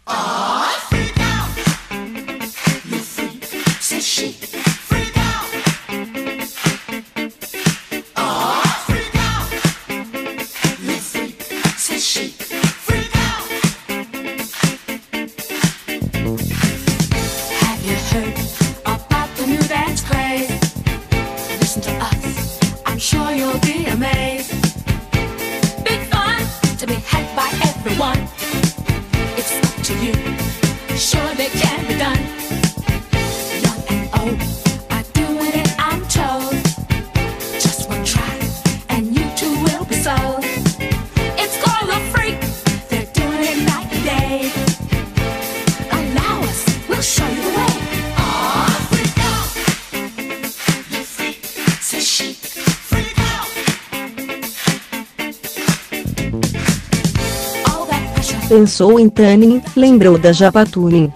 Freak out. You freak, says she. Freak out. Freak out. You freak, says she. Freak out. Have you heard about the new dance craze? Listen to us, I'm sure you'll be amazed. Big fun to be had by everyone. It's up to you, surely can be done. Young and old are doing it, I'm told. Just one try and you too will be sold. It's called a freak, they're doing it night and day. Allow us, we'll show you the way. Freak out. You freak, says she. Freak out. All that pressure. Pensou em Tuning, lembrou da Japatuning.